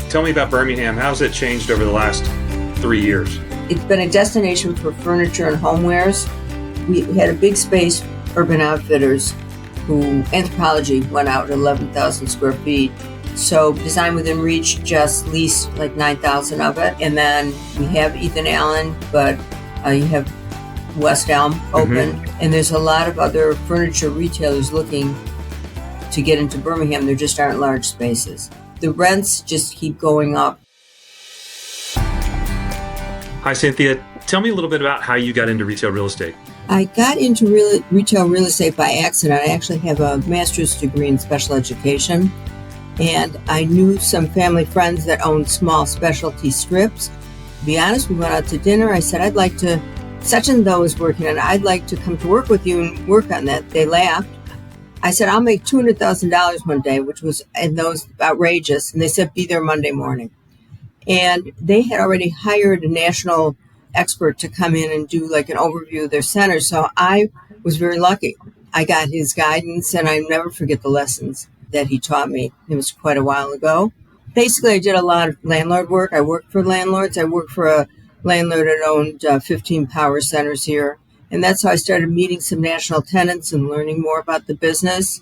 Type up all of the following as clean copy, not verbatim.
Tell me about Birmingham. How's it changed over the last 3 years? It's been a destination for furniture and homewares. We had a big space, Urban Outfitters, who Anthropology went out 11,000 square feet. So Design Within Reach just leased like 9,000 of it. And then we have Ethan Allen, but you have West Elm open. And there's a lot of other furniture retailers looking to get into Birmingham. There just aren't large spaces. The rents just keep going up. Hi, Cynthia. Tell me a little bit about how you got into retail real estate. I got into retail real estate by accident. I actually have a master's degree in special education, and I knew some family friends that owned small specialty strips. To be honest, we went out to dinner. I said, I'd like to, such and though is working, and I'd like to come to work with you and work on that. They laughed. I said, I'll make $200,000 one day, which was, and those outrageous. And they said, be there Monday morning. And they had already hired a national expert to come in and do like an overview of their center. So I was very lucky. I got his guidance, and I never forget the lessons that he taught me. It was quite a while ago. Basically, I did a lot of landlord work. I worked for landlords. I worked for a landlord that owned 15 power centers here. And that's how I started meeting some national tenants and learning more about the business.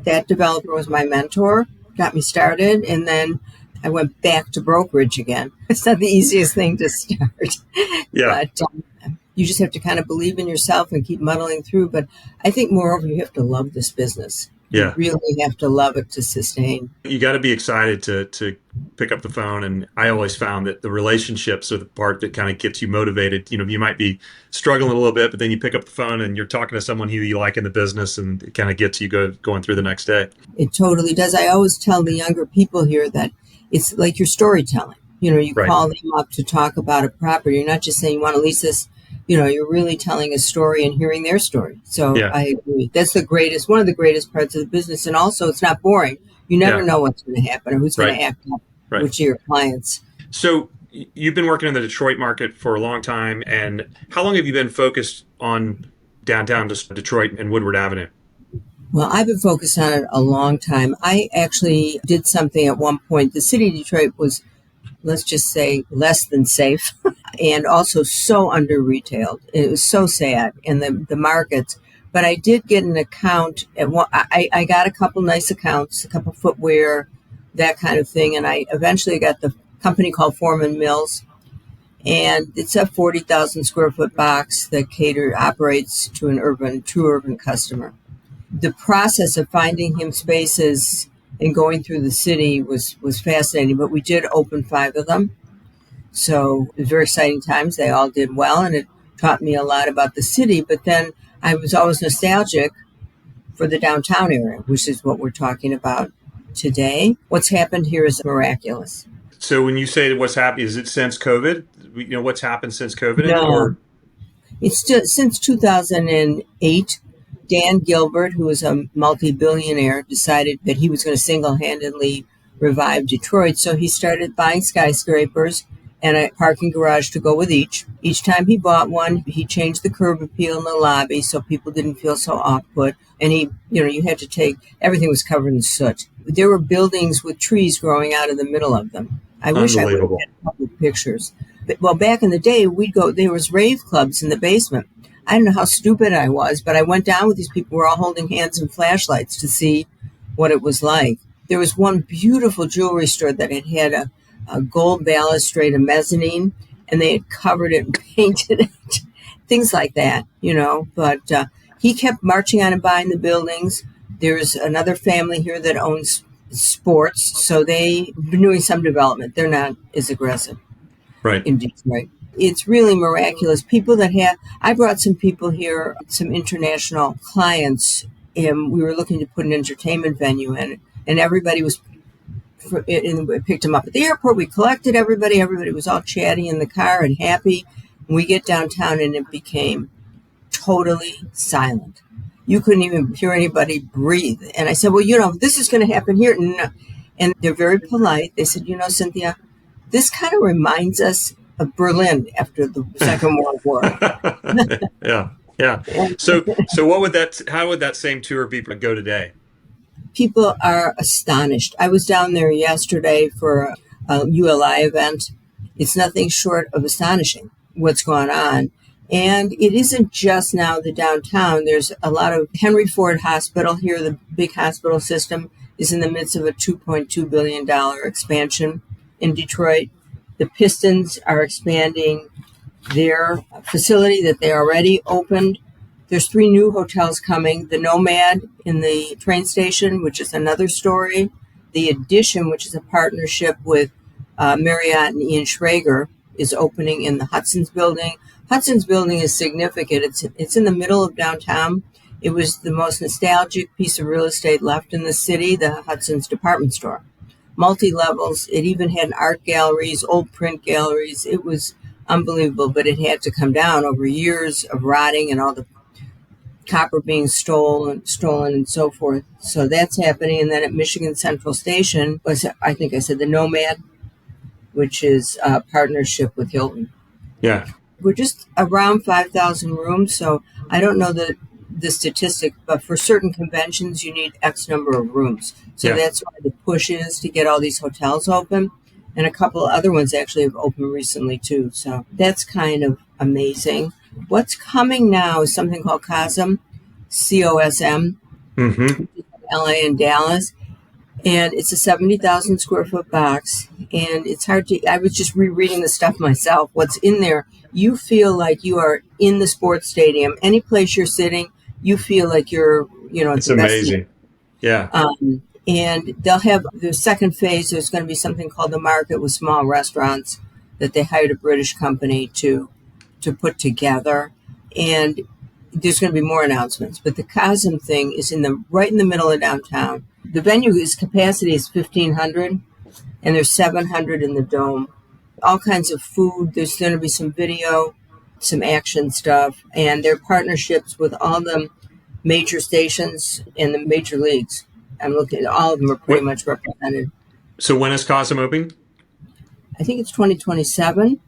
That developer was my mentor, got me started, and then I went back to brokerage again. It's not the easiest thing to start. Yeah. But you just have to kind of believe in yourself and keep muddling through. But I think, moreover, you have to love this business. Yeah. You really have to love it to sustain. You got to be excited to pick up the phone. And I always found that the relationships are the part that kind of gets you motivated. You know, you might be struggling a little bit, but then you pick up the phone and you're talking to someone who you like in the business, and it kind of gets you going through the next day. It totally does. I always tell the younger people here that it's like your storytelling. You know, you call them up to talk about a property. You're not just saying you want to lease this. You know, you're really telling a story and hearing their story. So yeah. I agree. That's one of the greatest parts of the business. And also, it's not boring. You never know what's going to happen or who's going to act up, which are your clients. So you've been working in the Detroit market for a long time. And how long have you been focused on downtown Detroit and Woodward Avenue? Well, I've been focused on it a long time. I actually did something at one point. The city of Detroit was, let's just say, less than safe and also so under-retailed. It was so sad in the markets. But I did get an account. I got a couple nice accounts, a couple footwear, that kind of thing. And I eventually got the company called Foreman Mills. And it's a 40,000 square foot box that operates to an true urban customer. The process of finding him spaces and going through the city was fascinating, but we did open 5 of them. So it was very exciting times. They all did well, and it taught me a lot about the city. But then I was always nostalgic for the downtown area, which is what we're talking about today. What's happened here is miraculous. So when you say what's happened, is it since COVID? You know, what's happened since COVID? No, it's still since 2008. Dan Gilbert, who was a multi-billionaire, decided that he was going to single-handedly revive Detroit. So he started buying skyscrapers and a parking garage to go with each. Each time he bought one, he changed the curb appeal in the lobby so people didn't feel so off-put. And you had to everything was covered in soot. There were buildings with trees growing out of the middle of them. I wish I would have had a couple of pictures. Well, back in the day, there was rave clubs in the basement. I don't know how stupid I was, but I went down with these people who were all holding hands and flashlights to see what it was like. There was one beautiful jewelry store that had a gold balustrade, a mezzanine, and they had covered it and painted it. Things like that, you know. But he kept marching on and buying the buildings. There's another family here that owns sports, so they've been doing some development. They're not as aggressive in Detroit. It's really miraculous. I brought some people here, some international clients, and we were looking to put an entertainment venue in, and everybody we picked them up at the airport. We collected everybody. Everybody was all chatty in the car and happy. And we get downtown, and it became totally silent. You couldn't even hear anybody breathe. And I said, well, this is going to happen here. And they're very polite. They said, Cynthia, this kind of reminds us of Berlin after the Second World War. Yeah. So how would that same tour go today? People are astonished. I was down there yesterday for ULI event. It's nothing short of astonishing what's going on. And it isn't just now the downtown. There's a lot of Henry Ford Hospital here, the big hospital system, is in the midst of a $2.2 billion expansion in Detroit. The Pistons are expanding their facility that they already opened. There's 3 new hotels coming. The Nomad in the train station, which is another story. The Addition, which is a partnership with Marriott and Ian Schrager, is opening in the Hudson's Building. Hudson's Building is significant. It's in the middle of downtown. It was the most nostalgic piece of real estate left in the city, the Hudson's department store. Multi-levels. It even had art galleries, old print galleries. It was unbelievable, but it had to come down over years of rotting and all the copper being stolen and so forth. So that's happening. And then at Michigan Central Station was, I think I said, the Nomad, which is a partnership with Hilton. Yeah. We're just around 5,000 rooms, so I don't know the statistic, but for certain conventions, you need X number of rooms. So that's why the push is to get all these hotels open. And a couple of other ones actually have opened recently, too. So that's kind of amazing. What's coming now is something called COSM, COSM, LA and Dallas. And it's a 70,000 square foot box. And it's hard to, I was just rereading the stuff myself. What's in there, you feel like you are in the sports stadium. Any place you're sitting, you feel like you're, it's amazing. Yeah. And they'll have the second phase. There's going to be something called the Market with small restaurants that they hired a British company to put together. And there's going to be more announcements. But the COSM thing is right in the middle of downtown. The venue's capacity is 1,500, and there's 700 in the dome. All kinds of food. There's going to be some video, some action stuff, and their partnerships with all the major stations and the major leagues. I'm looking at all of them are pretty much represented. So when is COSM opening? I think it's 2027.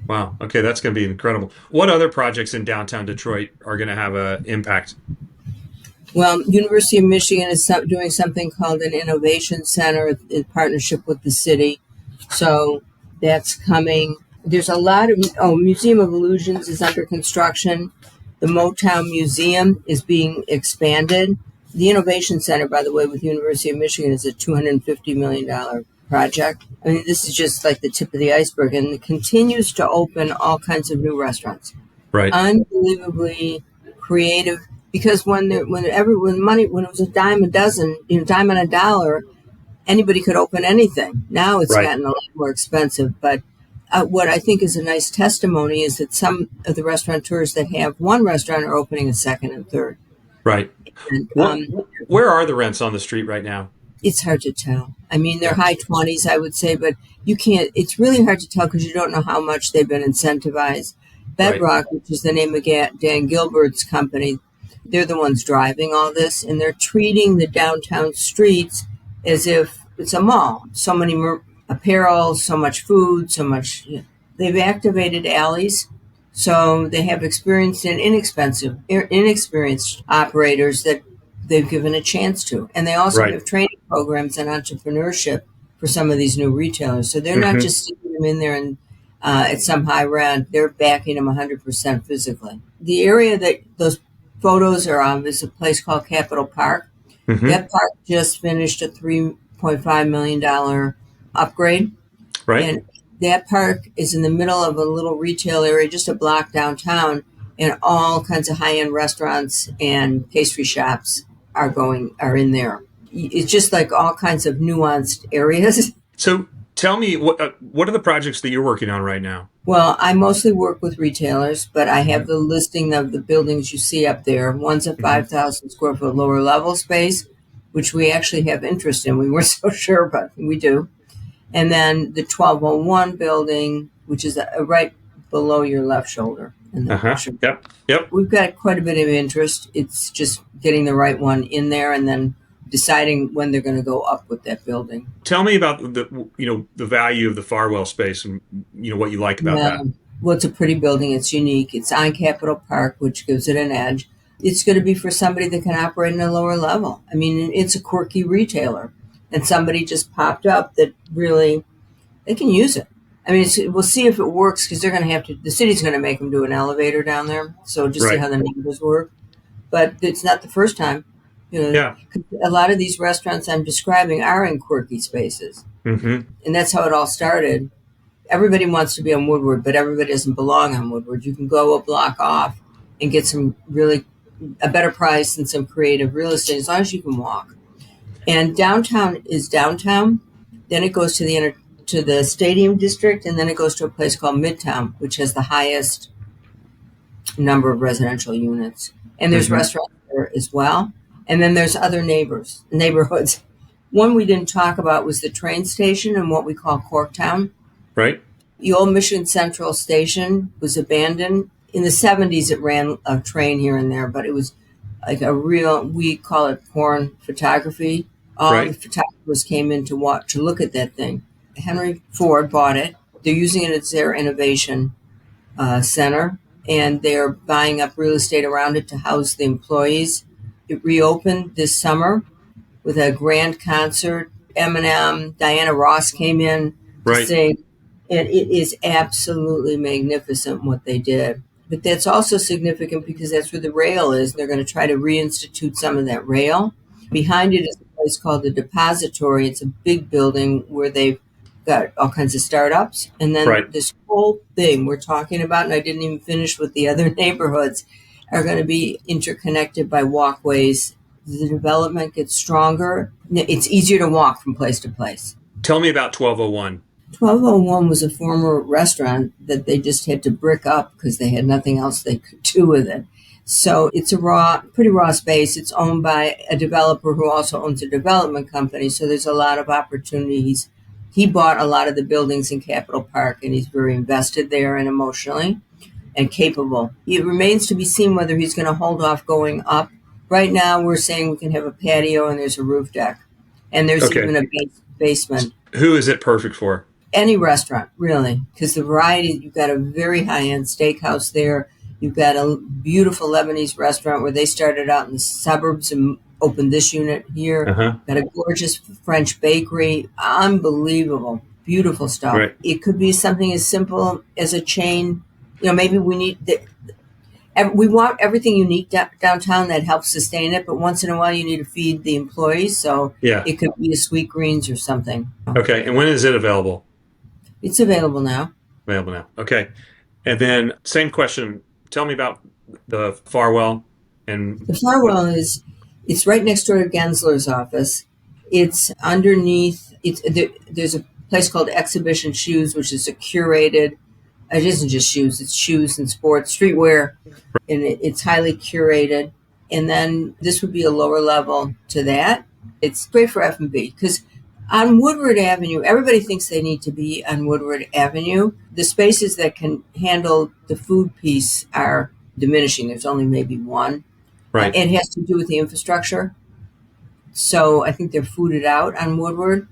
Wow. Okay, that's going to be incredible. What other projects in downtown Detroit are going to have an impact? Well, University of Michigan is doing something called an innovation center in partnership with the city. So that's coming. There's a lot of, Museum of Illusions is under construction. The Motown Museum is being expanded. The Innovation Center, by the way, with University of Michigan is a $250 million project. I mean, this is just like the tip of the iceberg, and it continues to open all kinds of new restaurants. Right. Unbelievably creative. Because when it was a dime a dozen, dime on a dollar, anybody could open anything. Now it's gotten a lot more expensive. But what I think is a nice testimony is that some of the restaurateurs that have one restaurant are opening a second and third. Right. And, where are the rents on the street right now? It's hard to tell. I mean, they're high 20s, I would say, but you can't. It's really hard to tell because you don't know how much they've been incentivized. Bedrock, which is the name of Dan Gilbert's company, they're the ones driving all this, and they're treating the downtown streets as if it's a mall. So many apparel, so much food, so much. They've activated alleys, so they have experienced and inexperienced operators that they've given a chance to. And they also have training programs and entrepreneurship for some of these new retailers. So they're not just sticking them in there and at some high rent. They're backing them 100% physically. The area that those photos are on is a place called Capitol Park. That park just finished a $3.5 million upgrade. Right. And that park is in the middle of a little retail area, just a block downtown, and all kinds of high-end restaurants and pastry shops are in there. It's just like all kinds of nuanced areas. So tell me, what are the projects that you're working on right now? Well, I mostly work with retailers, but I have the listing of the buildings you see up there. One's a 5,000 square foot lower level space, which we actually have interest in. We weren't so sure, but we do. And then the 1201 building, which is right below your left shoulder. In the picture. Yep. We've got quite a bit of interest. It's just getting the right one in there and then deciding when they're going to go up with that building. Tell me about the value of the Farwell space and what you like about that. Well, it's a pretty building. It's unique. It's on Capitol Park, which gives it an edge. It's going to be for somebody that can operate in a lower level. I mean, it's a quirky retailer, and somebody just popped up that really they can use it. I mean, we'll see if it works because they're going to have to. The city's going to make them do an elevator down there, so just see Right. how the numbers work. But it's not the first time. You know, Yeah. 'cause a lot of these restaurants I'm describing are in quirky spaces, Hmm. and that's how it all started. Everybody wants to be on Woodward, but everybody doesn't belong on Woodward. You can go a block off and get some really a better price and some creative real estate as long as you can walk. And downtown is downtown. Then it goes to the stadium district, and then it goes to a place called Midtown, which has the highest number of residential units. And there's Hmm. restaurants there as well. And then there's other neighborhoods. One we didn't talk about was the train station in what we call Corktown. Right. The old Michigan Central station was abandoned. In the 70s, it ran a train here and there, but it was like a real, we call it porn photography. All the Right. photographers came in to look at that thing. Henry Ford bought it. They're using it as their innovation center, and they're buying up real estate around it to house the employees. It reopened this summer with a grand concert. Eminem, Diana Ross came in to Right. sing, and it is absolutely magnificent what they did. But that's also significant because that's where the rail is. They're going to try to reinstitute some of that rail. Behind it is a place called the Depository. It's a big building where they've got all kinds of startups. And then Right. this whole thing we're talking about, and I didn't even finish with the other neighborhoods, are going to be interconnected by walkways. The development gets stronger. It's easier to walk from place to place. Tell me about 1201. 1201 was a former restaurant that they just had to brick up because they had nothing else they could do with it. So it's pretty raw space. It's owned by a developer who also owns a development company. So there's a lot of opportunities. He bought a lot of the buildings in Capitol Park, and he's very invested there and emotionally and capable. It remains to be seen whether he's going to hold off going up. Right now, we're saying we can have a patio and there's a roof deck, and there's Okay. even a basement. Who is it perfect for? Any restaurant, really, because the variety, you've got a very high-end steakhouse there. You've got a beautiful Lebanese restaurant where they started out in the suburbs and opened this unit here. Uh-huh. Got a gorgeous French bakery. Unbelievable. Beautiful stuff. Right. It could be something as simple as a chain. You know, maybe we want everything unique downtown that helps sustain it, but once in a while you need to feed the employees. So Yeah. it could be a Sweet Greens or something. Okay. And when is it available? It's available now. Available now. Okay. And then same question. Tell me about the Farwell and The Farwell it's right next door to Gensler's office. It's underneath. There's a place called Exhibition Shoes, which is a curated. It isn't just shoes; it's shoes and sports streetwear, and it's highly curated. And then this would be a lower level to that. It's great for F&B because on Woodward Avenue, everybody thinks they need to be on Woodward Avenue. The spaces that can handle the food piece are diminishing. There's only maybe one. right. It has to do with the infrastructure. So I think they're fooded out on Woodward.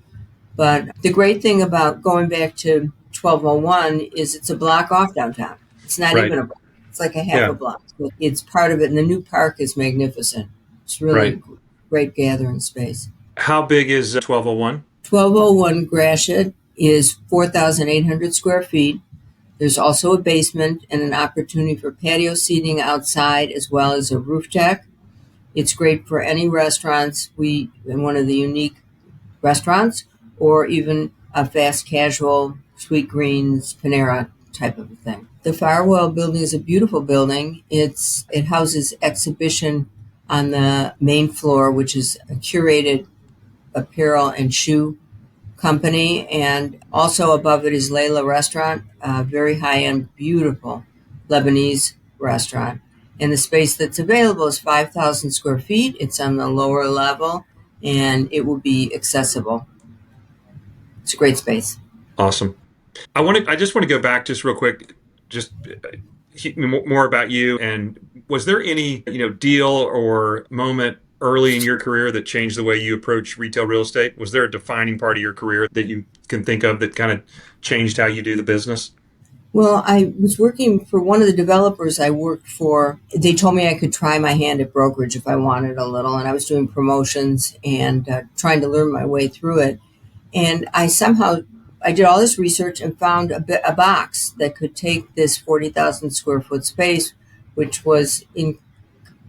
But the great thing about going back to 1201 is it's a block off downtown. It's not Right. even a block. It's like a half Yeah. a block. It's part of it. And the new park is magnificent. It's really Right. great gathering space. How big is 1201? 1201 Gratiot is 4,800 square feet. There's also a basement and an opportunity for patio seating outside as well as a roof deck. It's great for any restaurants. We in one of the unique restaurants or even a fast casual Sweet Greens Panera type of a thing. The Farwell Building is a beautiful building. It houses exhibition on the main floor, which is a curated apparel and shoe company, and also above it is Layla Restaurant, a very high-end, beautiful Lebanese restaurant. And the space that's available is 5,000 square feet. It's on the lower level, and it will be accessible. It's a great space. Awesome. I just want to go back just real quick, just more about you. And was there any, deal or moment early in your career that changed the way you approach retail real estate? Was there a defining part of your career that you can think of that kind of changed how you do the business? Well, I was working for one of the developers I worked for. They told me I could try my hand at brokerage if I wanted a little, and I was doing promotions and trying to learn my way through it. And I somehow I did all this research and found a box that could take this 40,000 square foot space, which was in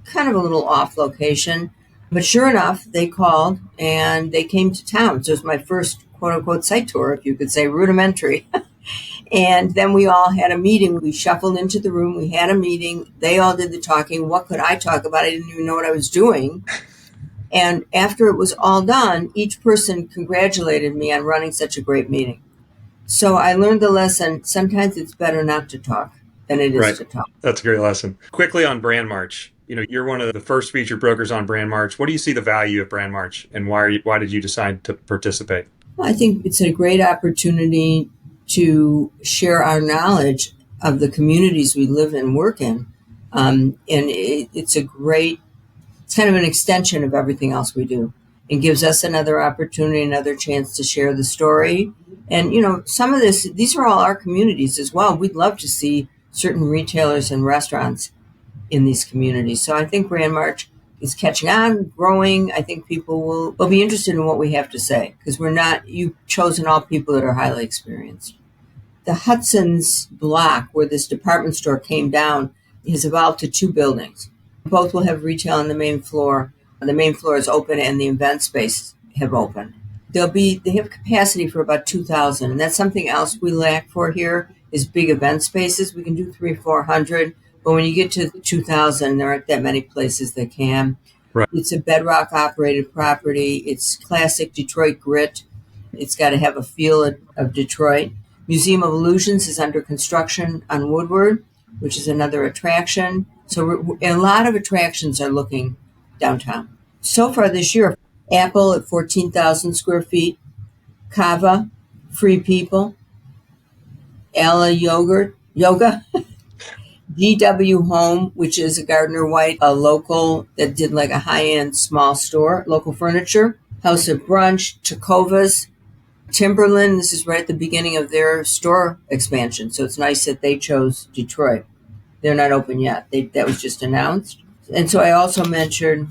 kind of a little off location. But sure enough, they called and they came to town. So it was my first quote unquote site tour, if you could say, rudimentary. And then we all had a meeting. We shuffled into the room. We had a meeting. They all did the talking. What could I talk about? I didn't even know what I was doing. And after it was all done, each person congratulated me on running such a great meeting. So I learned the lesson. Sometimes it's better not to talk than it is to talk. That's a great lesson. Quickly on Brand March. You're one of the first featured brokers on Brand March. What do you see the value of Brand March, and why did you decide to participate? Well, I think it's a great opportunity to share our knowledge of the communities we live and work in. And it's kind of an extension of everything else we do. It gives us another opportunity, another chance to share the story. And, some of these are all our communities as well. We'd love to see certain retailers and restaurants in these communities. So I think Brand March is catching on, growing. I think people will be interested in what we have to say, because you've chosen all people that are highly experienced. The Hudson's block, where this department store came down, has evolved to 2 buildings. Both will have retail on the main floor. The main floor is open and the event spaces have opened. They have capacity for about 2,000, and that's something else we lack for here is big event spaces. We can do 300-400, but when you get to 2,000, there aren't that many places that can. Right. It's a Bedrock operated property. It's classic Detroit grit. It's got to have a feel of Detroit. Museum of Illusions is under construction on Woodward, which is another attraction. So a lot of attractions are looking downtown. So far this year, Apple at 14,000 square feet, Kava, Free People, Ella Yoga, DW Home, which is a Gardner White, a local that did like a high-end small store, local furniture, House of Brunch, Takova's, Timberland. This is right at the beginning of their store expansion, so it's nice that they chose Detroit. They're not open yet. That was just announced. And so I also mentioned,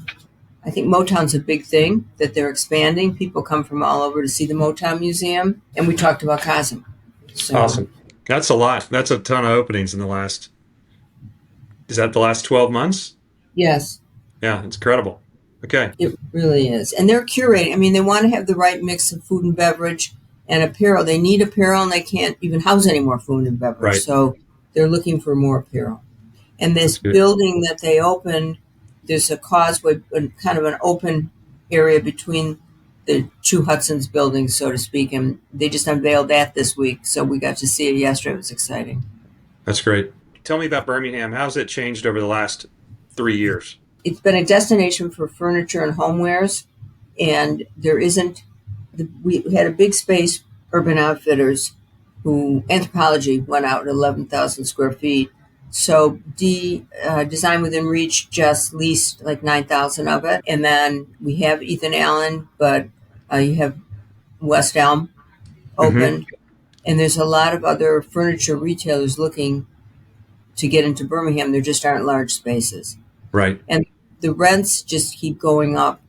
I think Motown's a big thing, that they're expanding. People come from all over to see the Motown Museum. And we talked about Cosm. So, awesome. That's a lot. That's a ton of openings in is that the last 12 months? Yes. Yeah, it's incredible. Okay. It really is. And they're curating. I mean, they want to have the right mix of food and beverage and apparel. They need apparel, and they can't even house any more food and beverage. Right. So they're looking for more apparel. And this building that they opened, there's a causeway, kind of an open area between the 2 Hudson's buildings, so to speak. And they just unveiled that this week. So we got to see it yesterday. It was exciting. That's great. Tell me about Birmingham. How's it changed over the last 3 years? It's been a destination for furniture and homewares. And we had a big space, Urban Outfitters, who Anthropology went out at 11,000 square feet. So Design Within Reach just leased like 9,000 of it. And then we have Ethan Allen, but you have West Elm open. Mm-hmm. And there's a lot of other furniture retailers looking to get into Birmingham. There just aren't large spaces. Right. And the rents just keep going up.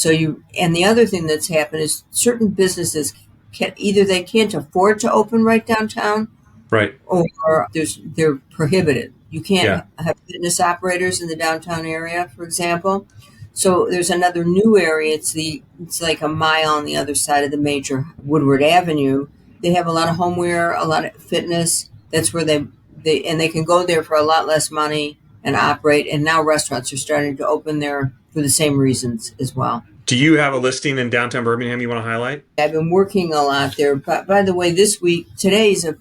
And the other thing that's happened is certain businesses they can't afford to open right downtown. Right. Or they're prohibited. You can't have fitness operators in the downtown area, for example. So there's another new area. It's like a mile on the other side of the major Woodward Avenue. They have a lot of homeware, a lot of fitness. That's where they can go there for a lot less money and operate. And now restaurants are starting to open there for the same reasons as well. Do you have a listing in downtown Birmingham you want to highlight? I've been working a lot there. But by the way, today is a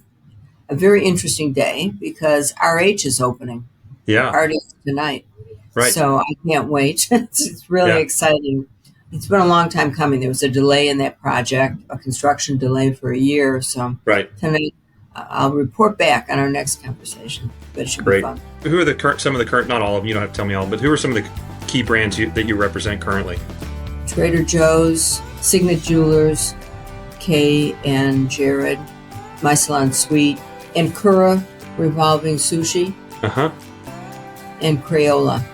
very interesting day because RH is opening. Yeah. Parties tonight. Right. So I can't wait. It's really exciting. It's been a long time coming. There was a delay in that project, a construction delay for a year. So tonight I'll report back on our next conversation. But it should be fun. Who are some of the current, not all of them, you don't have to tell me all, but who are some of the key brands that you represent currently? Trader Joe's, Signet Jewelers, Kay and Jared, My Salon Suite, and Kura Revolving Sushi, and Crayola.